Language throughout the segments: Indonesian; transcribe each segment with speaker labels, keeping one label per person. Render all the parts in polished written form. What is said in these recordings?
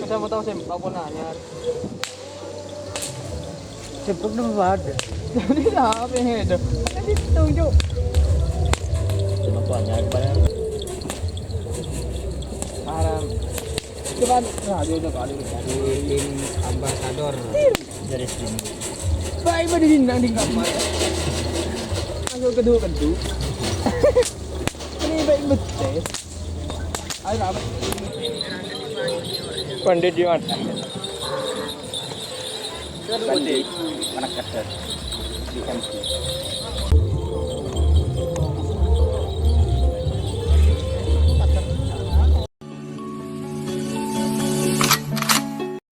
Speaker 1: Saya mau tahu sempak pun anyar.
Speaker 2: Sempak nama ada.
Speaker 1: Jadi apa yang itu? Kan ditunjuk.
Speaker 2: Sempak tuh anyar banyak.
Speaker 1: Haram. Itu kan radio udah kali
Speaker 2: Tim ambasador dari sini.
Speaker 1: baik mah di kamar. Masuk kedua. Ini baik betul. Ayo apa? Pandai di mana?
Speaker 2: Pandai anak kasar di MC.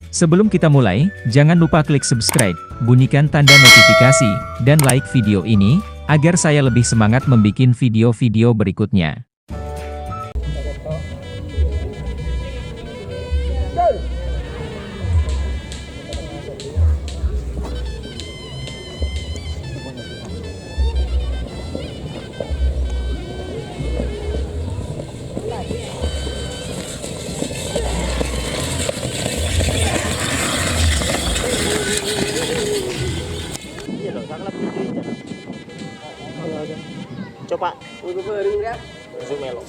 Speaker 3: Sebelum kita mulai, jangan lupa klik subscribe, bunyikan tanda notifikasi, dan like video ini, agar saya lebih semangat membuat video-video berikutnya.
Speaker 2: Coba
Speaker 1: Untuk beri ya.
Speaker 2: zoom elo.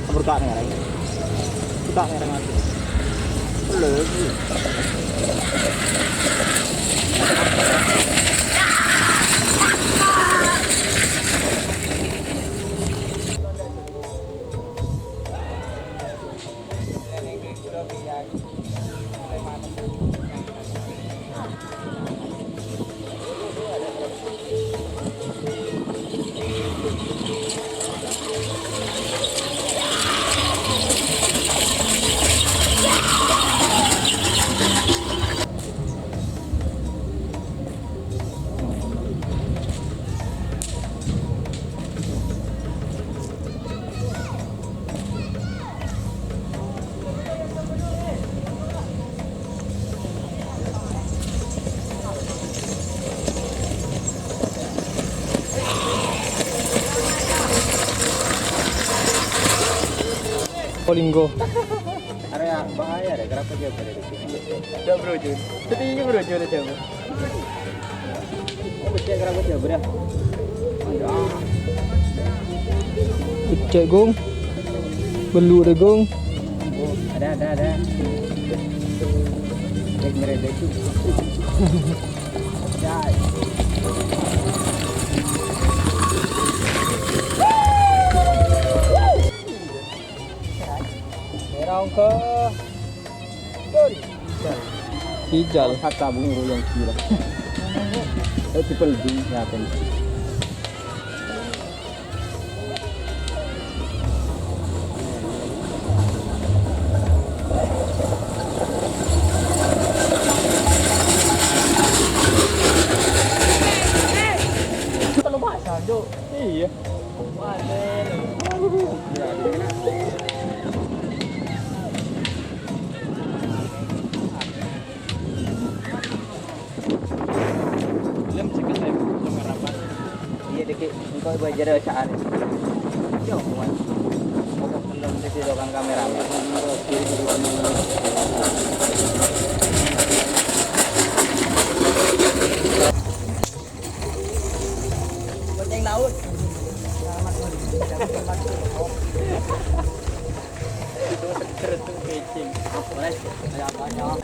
Speaker 2: Berkak nih orang. Berkak nih orang itu. Lagi.
Speaker 1: Polinggo.
Speaker 2: Area bahaya deh, kenapa dia berada di sini?
Speaker 1: Udah bro Jun. Setinggi bro Jun aja bro.
Speaker 2: Oh, betul kenapa dia berada?
Speaker 1: Cek gong. Belu deh gong.
Speaker 2: Oh, ada. Cek mereka itu. Jai.
Speaker 1: Merong ke. Hijal.
Speaker 2: Kata bunyi yang kira. Itu peldi ya kan.
Speaker 1: Kalau bahasa Jo. Iya.
Speaker 2: Iya dikit, engkau belajar bacaan. Yo, kawan. Pokok belum disidangkan kameramen.
Speaker 1: Bonceng laut. Itu
Speaker 2: Terus kencing. Boleh. Ada banyak.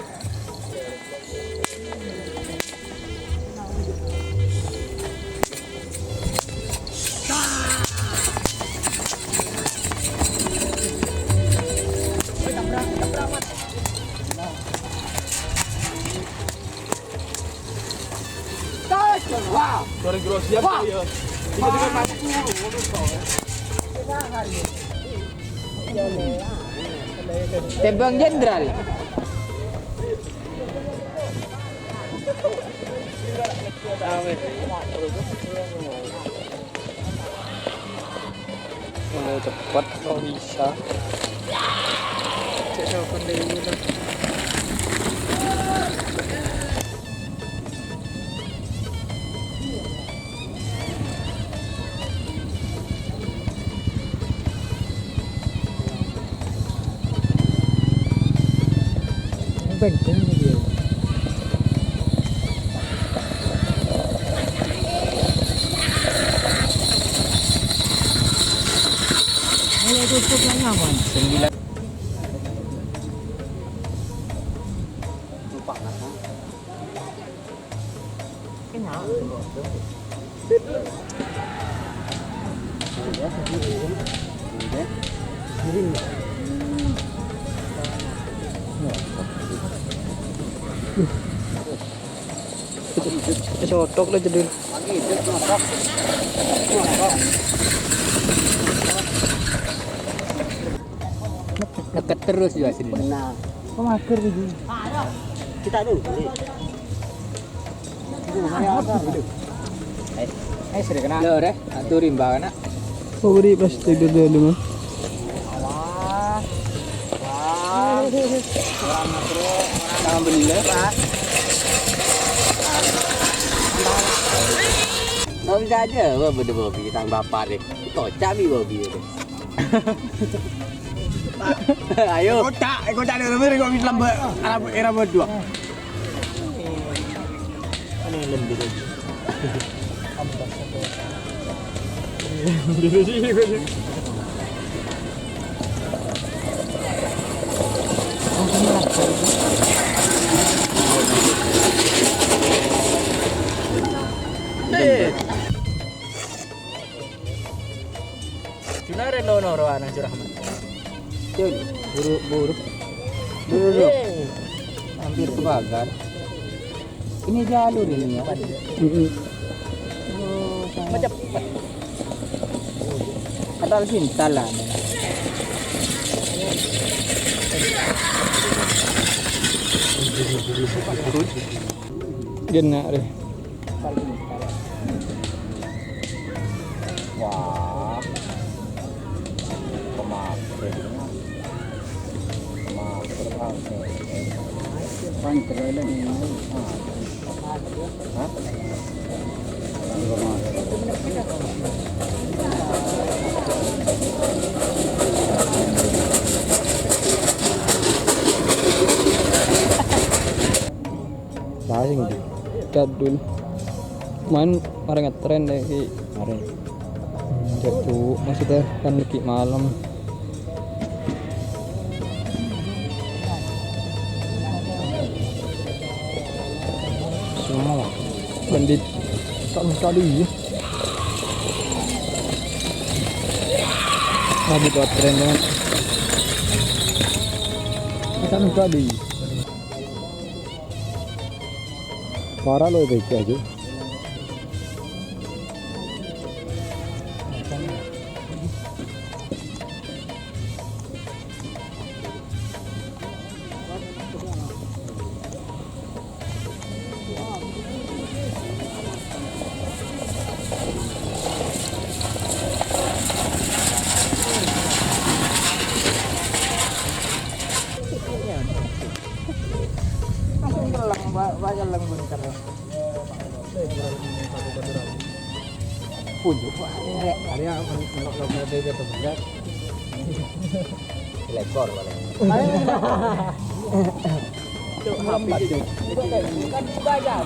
Speaker 1: Wah, sorry gross ya. Tiga-tiga mampu.
Speaker 2: Tembang jenderal.
Speaker 1: Mulai cepat kalau bisa. Cek telepon dari dulu. Pegang dia. Ayo tutup yang aman. 9. Lupa kan? Kenyang. Cotok lah jadi. Deket terus juga sini. Benar. Kok mager gitu? Kita dulu. Sering kena. Lo deh, atur rimba kana. Oh, beri plastik dulu mah. Wah. Orang makro, orang beli Pak. Mau bisa aja, wah bener Bobi, tang bapak deh. Kocak nih Bobi deh. Ayo. Kocak deh, lebih kok bisa lambat era berdua. Ini lembir. Cuna reno noro anak curahman. Cun, buru. Hampir kebakar. Ini jalur ini ya. Macam ada cinta lah. Genak deh. Wah, Pasing dulu. Main bareng ngetren deh ki. Mari. Jatuh maksudnya kan lagi malam. Semua bandit sekali ya. Lagi buat tren banget. Kita sekali. Parah lo baik aja. Banyak lang bunker. Punya ada yang kalau dia jatuh berat. Lekor boleh. Itu lambat tuh. Itu kan dibaca,